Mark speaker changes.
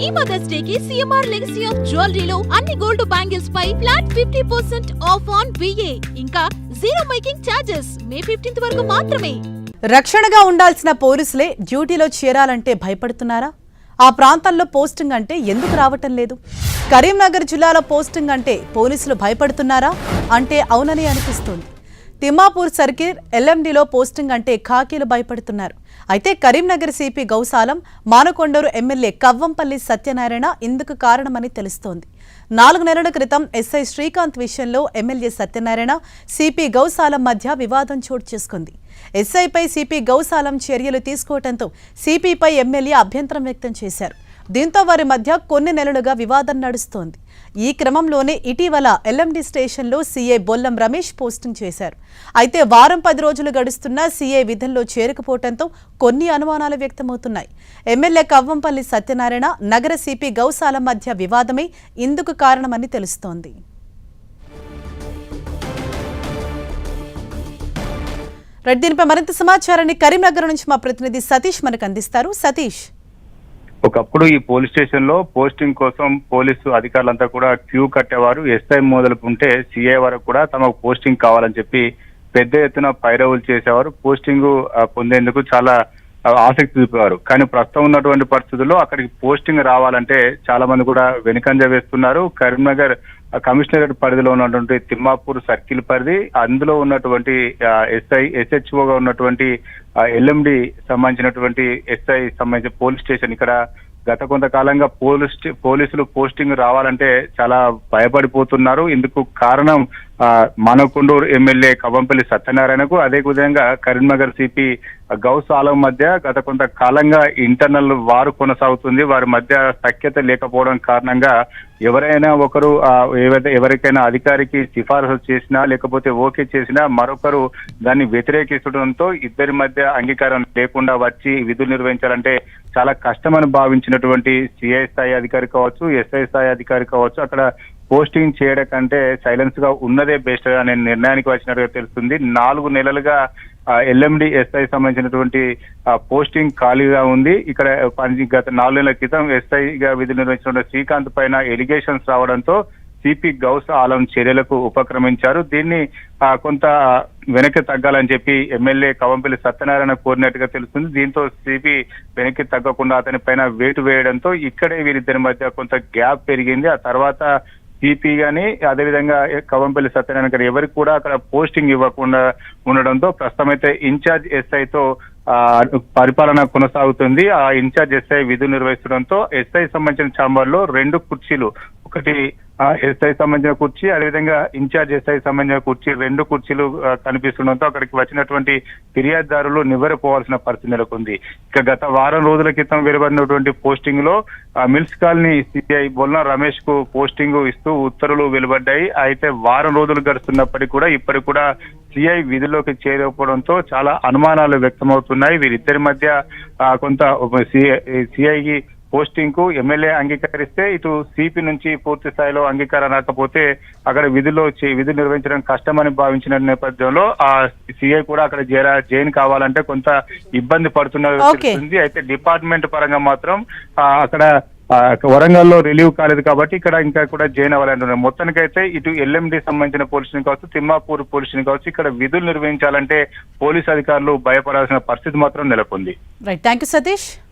Speaker 1: ఈ Mother's Day కి CMR legacy of జ్యువెలరీలో అన్ని గోల్డ్ బ్యాంగిల్స్ పై ఫ్లాట్ 50% ఆఫ్ ఆన్ విఏ ఇంకా zero making charges May 15th వరకు మాత్రమే.
Speaker 2: రక్షణగా ఉండాల్సిన పోలీసులే డ్యూటీలో చేరాలంటే భయపడుతున్నారా? ఆ ప్రాంతాల్లో పోస్టింగ్ అంటే ఎందుకు రావటం లేదు? కరీంనగర్ జిల్లాలో పోస్టింగ్ అంటే పోలీసులు భయపడుతున్నారా అంటే అవునని అనిపిస్తుంది. తిమ్మాపూర్ సర్కిల్ ఎల్ఎండిలో పోస్టింగ్ అంటే ఖాకీలు భయపడుతున్నారు. అయితే కరీంనగర్ సిపి గౌసాలం, మానకొండూరు ఎమ్మెల్యే కవ్వంపల్లి సత్యనారాయణ ఇందుకు కారణమని తెలుస్తోంది. 4 నెలల క్రితం ఎస్ఐ శ్రీకాంత్ విషయంలో ఎమ్మెల్యే సత్యనారాయణ, సిపి గౌసాలం మధ్య వివాదం చోటు చేసుకుంది. ఎస్ఐపై సిపి గౌసాలం చర్యలు తీసుకోవడంతో సిపిపై ఎమ్మెల్యే అభ్యంతరం వ్యక్తం చేశారు. దీంతో వారి మధ్య కొన్ని నెలలుగా వివాదం నడుస్తోంది. ఈ క్రమంలోనే ఇటీవల ఎల్ఎండి స్టేషన్లో సీఐ బొల్లం రమేష్ పోస్టింగ్ చేశారు. అయితే వారం 10 రోజులు గడుస్తున్నా సీఐ విధుల్లో చేరకపోవడంతో కొన్ని అనుమానాలు వ్యక్తమవుతున్నాయి. ఎమ్మెల్యే కవ్వంపల్లి సత్యనారాయణ, నగర సిపి గౌసాలం మధ్య వివాదమే ఇందుకు కారణమని తెలుస్తోంది. దీనిపై మరింత సమాచారాన్ని కరీంనగర్ నుంచి మా ప్రతినిధి సతీష్ మనకు అందిస్తారు. సతీష్,
Speaker 3: ఒకప్పుడు ఈ పోలీస్ స్టేషన్ లో పోస్టింగ్ కోసం పోలీసు అధికారులంతా కూడా క్యూ కట్టేవారు. ఎస్ఐ మొదలుకుంటే సిఐ వరకు కూడా తమకు పోస్టింగ్ కావాలని చెప్పి పెద్ద ఎత్తున పైరవులు చేసేవారు. పోస్టింగ్ పొందేందుకు చాలా ఆసక్తి చూపేవారు. కానీ ప్రస్తుతం ఉన్నటువంటి పరిస్థితుల్లో అక్కడికి పోస్టింగ్ రావాలంటే చాలా మంది కూడా వెనుకంజ వేస్తున్నారు. కరీంనగర్ కమిషనరేట్ పరిధిలో ఉన్నటువంటి తిమ్మాపూర్ సర్కిల్ పరిధి, అందులో ఉన్నటువంటి ఎస్హెచ్ఓగా ఉన్నటువంటి ఎల్ఎండి సంబంధించినటువంటి ఎస్ఐ సంబంధించిన పోలీస్ స్టేషన్ ఇక్కడ గత కొంతకాలంగా పోలీసులు పోస్టింగ్ రావాలంటే చాలా భయపడిపోతున్నారు. ఇందుకు కారణం మానకొండూరు ఎమ్మెల్యే కవ్వంపల్లి సత్యనారాయణకు, అదే విధంగా కరీంనగర్ సిపి గౌస్ ఆలం మధ్య గత కొంతకాలంగా ఇంటర్నల్ వారు కొనసాగుతుంది. వారి మధ్య సఖ్యత లేకపోవడం కారణంగా ఎవరైనా ఒకరు ఎవరికైనా అధికారికి సిఫారసు చేసినా లేకపోతే ఓకే చేసినా మరొకరు దాన్ని వ్యతిరేకించడంతో ఇద్దరి మధ్య అంగీకారం లేకుండా వచ్చి విధులు నిర్వహించాలంటే చాలా కష్టమని భావించినటువంటి సిఐ స్థాయి అధికారి కావచ్చు, ఎస్ఐ స్థాయి అధికారి కావచ్చు, అక్కడ పోస్టింగ్ చేయడం కంటే సైలెన్స్ గా ఉన్నదే బెస్ట్ గా నేను నిర్ణయానికి వచ్చినట్టుగా తెలుస్తుంది. 4 నెలలుగా ఎల్ఎండి ఎస్ఐ సంబంధించినటువంటి పోస్టింగ్ ఖాళీగా ఉంది. ఇక్కడ గత 4 నెలల క్రితం ఎస్ఐగా విధులు నిర్వహించిన శ్రీకాంత్ పైన ఎలిగేషన్స్ రావడంతో సిపి గౌస్ ఆలం చర్యలకు ఉపక్రమించారు. దీన్ని కొంత వెనక్కి తగ్గాలని చెప్పి ఎమ్మెల్యే కవ్వంపల్లి సత్యనారాయణ కోరినట్టుగా తెలుస్తుంది. దీంతో సిపి వెనక్కి తగ్గకుండా అతని పైన వేటు వేయడంతో ఇక్కడే వీరిద్దరి మధ్య కొంత గ్యాప్ పెరిగింది. ఆ తర్వాత సిపి గాని అదేవిధంగా కవ్వంపల్లి సత్యనారాయణ గారు ఎవరికి కూడా అక్కడ పోస్టింగ్ ఇవ్వకుండా ఉండడంతో ప్రస్తుతం అయితే ఇన్ఛార్జ్ ఎస్ఐతో పరిపాలన కొనసాగుతుంది. ఆ ఇన్ఛార్జ్ ఎస్ఐ విధులు నిర్వహించడంతో ఎస్ఐ సంబంధించిన ఛాంబర్ లో 2 కుర్చీలు, ఒకటి ఎస్ఐ సంబంధించిన కుర్చీ, అదేవిధంగా ఇన్ఛార్జ్ ఎస్ఐ సంబంధించిన కుర్చీ, 2 కుర్చీలు కనిపిస్తుండడంతో అక్కడికి వచ్చినటువంటి ఫిర్యాదుదారులు నివ్వెరపోవాల్సిన పరిస్థితి నెలకొంది. ఇక గత వారం రోజుల క్రితం వెలువడినటువంటి పోస్టింగ్ లో మిల్స్ కాలనీ సిఐ బొల్లం రమేష్ కు పోస్టింగ్ ఇస్తూ ఉత్తర్వులు వెలువడ్డాయి. అయితే వారం రోజులు గడుస్తున్నప్పటికీ కూడా ఇప్పటికి కూడా సిఐ విధుల్లోకి చేరకపోవడంతో చాలా అనుమానాలు వ్యక్తమవుతున్నాయి. వీరిద్దరి మధ్య కొంత సిఐకి పోస్టింగ్ కు ఎమ్మెల్యే అంగీకరిస్తే ఇటు సిపి నుంచి పూర్తి స్థాయిలో అంగీకారం రాకపోతే అక్కడ విధులు నిర్వహించడం కష్టమని భావించిన నేపథ్యంలో ఆ సిఐ కూడా అక్కడ జైన్ కావాలంటే కొంత ఇబ్బంది పడుతున్నది తెలుస్తుంది. అయితే డిపార్ట్మెంట్ పరంగా మాత్రం అక్కడ వరంగల్లో రిలీవ్ కాలేదు కాబట్టి ఇక్కడ ఇంకా కూడా జాయిన్ అవ్వాలంటున్నారు. మొత్తానికైతే ఇటు ఎల్ఎండి సంబంధించిన పోలీసుని కావచ్చు, తిమ్మాపూర్ పోలీసుని కావచ్చు, ఇక్కడ విధులు నిర్వహించాలంటే పోలీసు అధికారులు భయపడాల్సిన పరిస్థితి మాత్రం నెలకొంది.
Speaker 2: Right, thank you Satish.